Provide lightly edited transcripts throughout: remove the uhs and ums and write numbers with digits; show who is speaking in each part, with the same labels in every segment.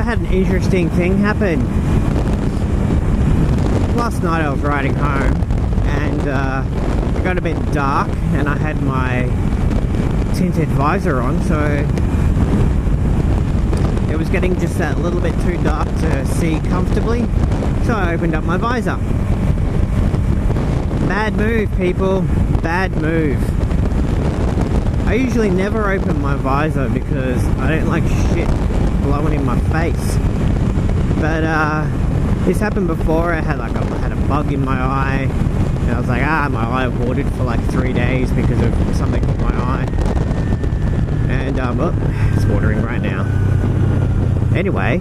Speaker 1: had an interesting thing happen. Last night I was riding home and it got a bit dark and I had my tinted visor on, so it was getting just that little bit too dark to see comfortably, so I opened up my visor. Bad move, people. Bad move. I usually never open my visor because I don't like shit blowing in my face. But this happened before. I had a bug in my eye. And I was like, my eye watered for like 3 days because of something in my eye. And oh, it's watering right now. Anyway,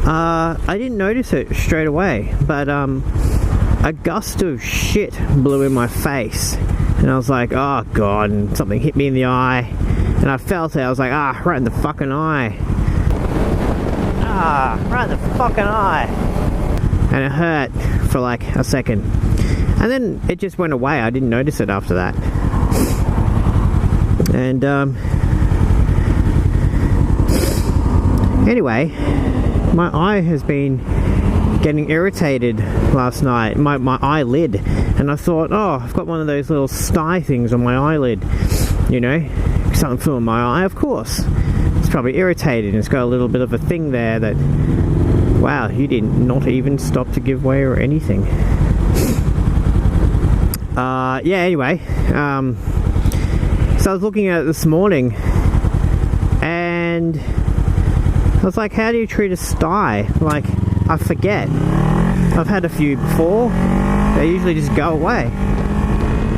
Speaker 1: I didn't notice it straight away, but a gust of shit blew in my face, and I was like, oh god, and something hit me in the eye, and I felt it. I was like, right in the fucking eye. Right in the fucking eye. And it hurt for like a second. And then it just went away. I didn't notice it after that. And anyway, my eye has been getting irritated last night, my eyelid, and I thought, I've got one of those little sty things on my eyelid, you know, something flew in my eye. Of course, it's probably irritated, and it's got a little bit of a thing there that, wow, you did not even stop to give way or anything. Anyway, so I was looking at it this morning, and I was like, how do you treat a sty? Like, I forget. I've had a few before. They usually just go away.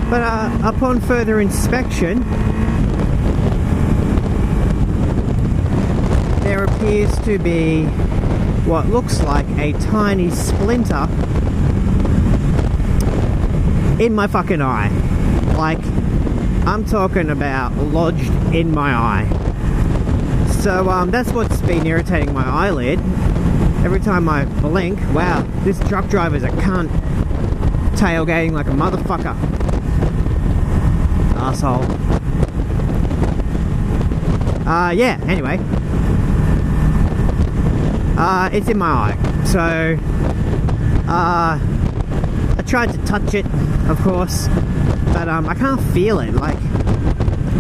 Speaker 1: But upon further inspection, there appears to be what looks like a tiny splinter in my fucking eye. Like, I'm talking about lodged in my eye. So that's what's been irritating my eyelid. Every time I blink, wow, this truck driver's a cunt. Tailgating like a motherfucker. Asshole. Anyway. It's in my eye. So, I tried to touch it, of course, but I can't feel it. Like,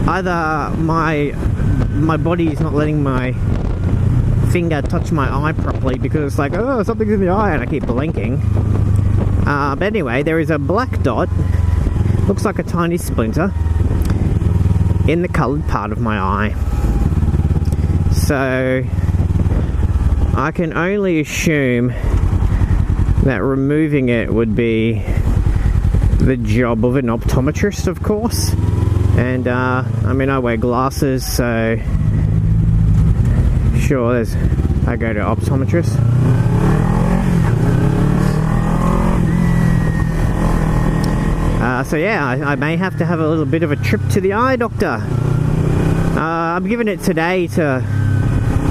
Speaker 1: either my body is not letting my finger touch my eye properly because it's like, something's in the eye, and I keep blinking. But anyway, there is a black dot, looks like a tiny splinter, in the coloured part of my eye. So I can only assume that removing it would be the job of an optometrist, of course. And I mean, I wear glasses, so sure, I go to optometrist. So yeah, I may have to have a little bit of a trip to the eye doctor. I'm giving it today to,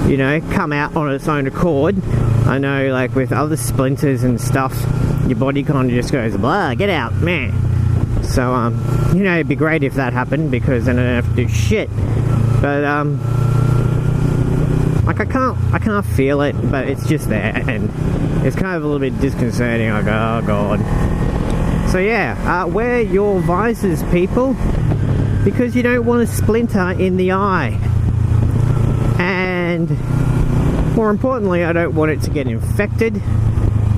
Speaker 1: you know, come out on its own accord. I know, like with other splinters and stuff, your body kind of just goes, blah, get out, man. So, you know, it'd be great if that happened, because then I don't have to do shit. But, like, I can't feel it, but it's just there, and it's kind of a little bit disconcerting. Like, oh god. So yeah, wear your visors, people, because you don't want a splinter in the eye. And more importantly, I don't want it to get infected.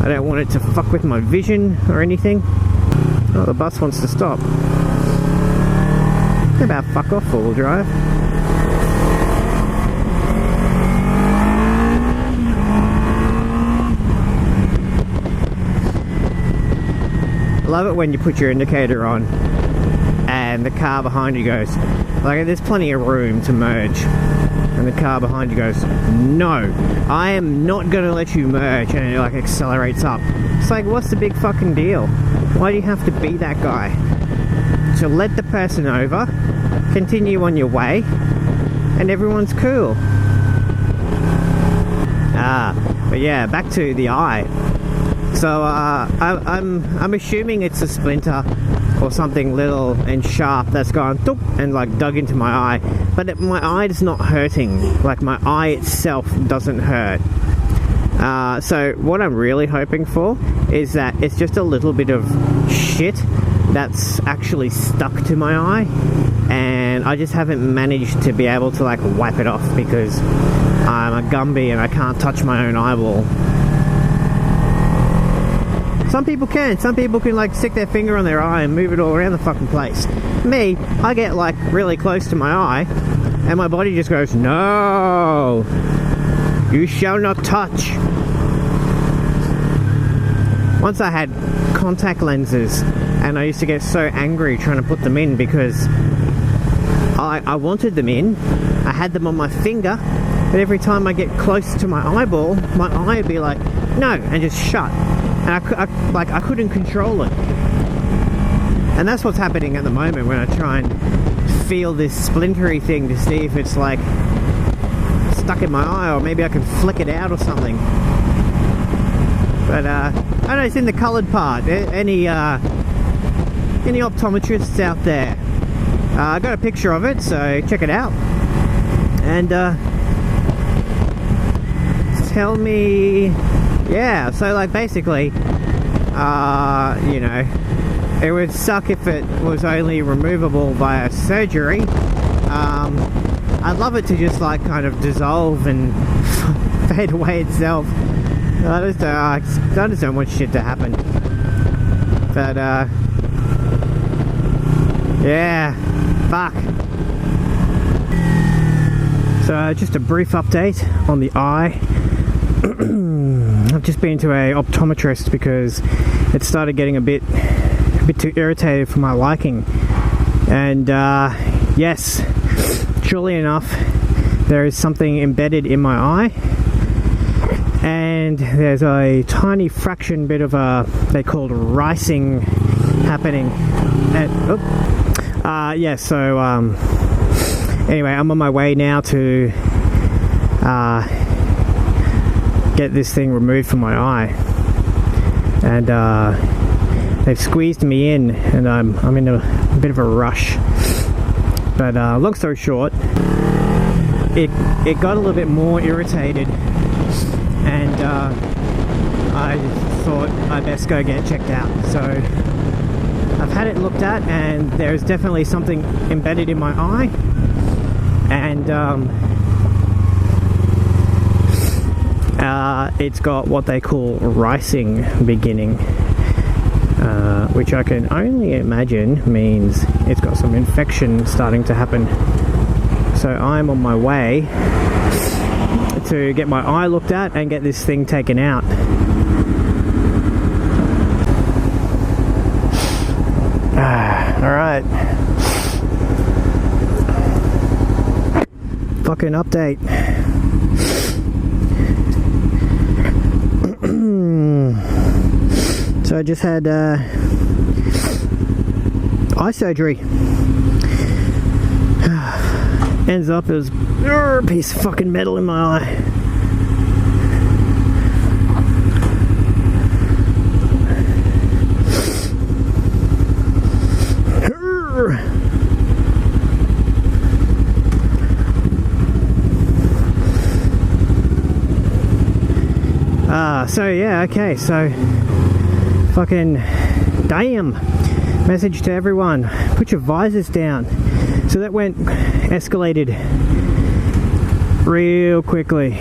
Speaker 1: I don't want it to fuck with my vision or anything. Oh, the bus wants to stop. How about fuck off, four-wheel drive? I love it when you put your indicator on and the car behind you goes, like, there's plenty of room to merge, and the car behind you goes, no, I am not going to let you merge, and it like accelerates up. It's like, what's the big fucking deal? Why do you have to be that guy? So let the person over, continue on your way, and everyone's cool. But yeah, back to the eye. So I'm assuming it's a splinter or something little and sharp that's gone doop, and like dug into my eye, but my eye is not hurting. Like my eye itself doesn't hurt. So what I'm really hoping for is that it's just a little bit of shit that's actually stuck to my eye, and I just haven't managed to be able to like wipe it off because I'm a Gumby and I can't touch my own eyeball. Some people can like stick their finger on their eye and move it all around the fucking place. Me, I get like really close to my eye and my body just goes, no, you shall not touch. Once I had contact lenses and I used to get so angry trying to put them in because I wanted them in. I had them on my finger, but every time I get close to my eyeball, my eye would be like, no, and just shut. And I couldn't control it. And that's what's happening at the moment when I try and feel this splintery thing to see if it's like stuck in my eye, or maybe I can flick it out or something. But I don't know, it's in the coloured part. Any optometrists out there? I got a picture of it, so check it out. And tell me, yeah, so like basically, you know, it would suck if it was only removable via surgery. I'd love it to just like kind of dissolve and fade away itself. I just don't want shit to happen. But yeah, fuck. So just a brief update on the eye. I've just been to a optometrist because it started getting a bit too irritated for my liking. And yes, surely enough, there is something embedded in my eye, and there's a tiny fraction bit of a, they called ricing happening. Yeah, so anyway, I'm on my way now to get this thing removed from my eye, and they've squeezed me in, and I'm in a bit of a rush. But long story short, it got a little bit more irritated, and I thought I'd best go get checked out. So I've had it looked at, and there's definitely something embedded in my eye, and it's got what they call ricing beginning, which I can only imagine means it's got some infection starting to happen. So I'm on my way to get my eye looked at and get this thing taken out. Alright. Fucking update. So I just had eye surgery. Ends up as a piece of fucking metal in my eye. So yeah, okay, so fucking damn. Message to everyone, put your visors down. So that escalated real quickly.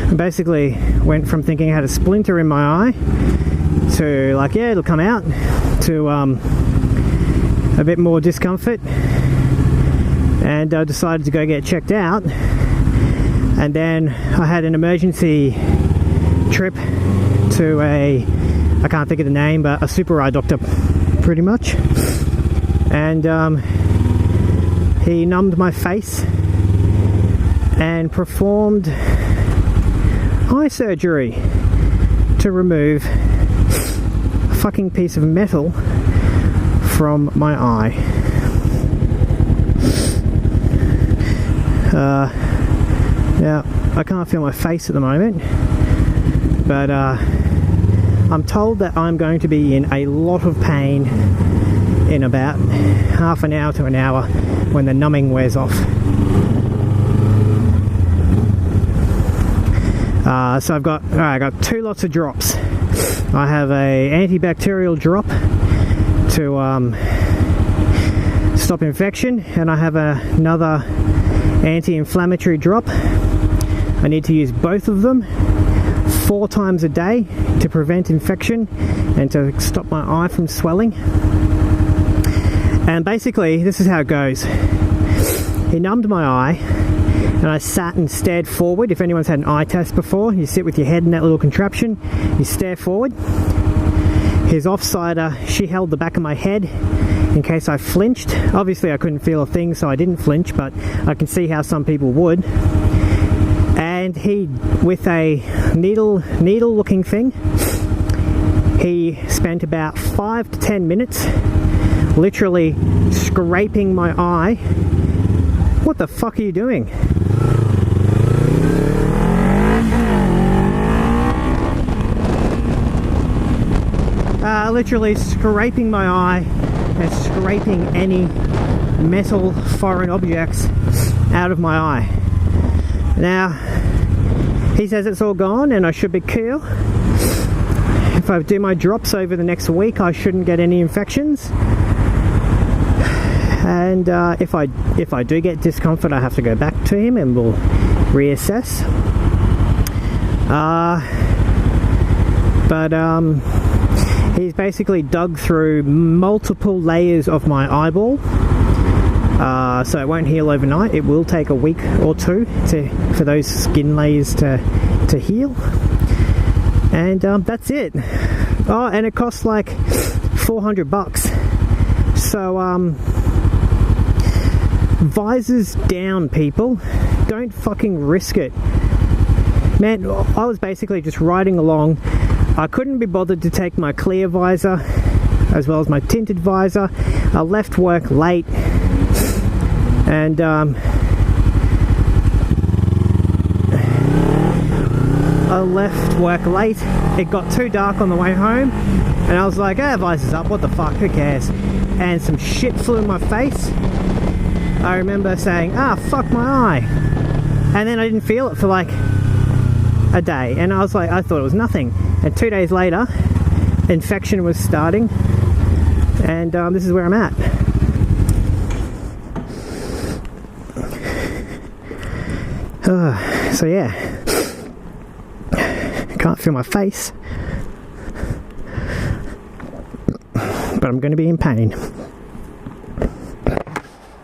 Speaker 1: I basically went from thinking I had a splinter in my eye to like, yeah, it'll come out, to a bit more discomfort, and I decided to go get checked out. And then I had an emergency trip to I can't think of the name, but a super eye doctor, pretty much. And he numbed my face and performed eye surgery to remove a fucking piece of metal from my eye. Yeah, I can't feel my face at the moment, but I'm told that I'm going to be in a lot of pain in about half an hour to an hour when the numbing wears off. So I got 2 lots of drops. I have a antibacterial drop to stop infection, and I have another anti-inflammatory drop. I need to use both of them 4 times a day to prevent infection and to stop my eye from swelling. And basically this is how it goes. He numbed my eye and I sat and stared forward. If anyone's had an eye test before, you sit with your head in that little contraption, you stare forward. His offsider, she held the back of my head in case I flinched. Obviously I couldn't feel a thing, so I didn't flinch, but I can see how some people would. And he, with a needle looking thing, he spent about 5 to 10 minutes literally scraping my eye. What the fuck are you doing? Literally scraping my eye and scraping any metal foreign objects out of my eye. Now, he says it's all gone and I should be cool. If I do my drops over the next week, I shouldn't get any infections. And if I do get discomfort, I have to go back to him and we'll reassess. He's basically dug through multiple layers of my eyeball, so it won't heal overnight. It will take a week or 2 for those skin layers to heal, and that's it. Oh, and it costs like $400. So visors down, people. Don't fucking risk it. Man, I was basically just riding along. I couldn't be bothered to take my clear visor as well as my tinted visor. I left work late, and it got too dark on the way home, and I was like, visor's up, what the fuck, who cares? And some shit flew in my face. I remember saying, fuck my eye, and then I didn't feel it for like a day, and I was like, I thought it was nothing. And 2 days later, infection was starting, and this is where I'm at. So yeah, can't feel my face, but I'm going to be in pain.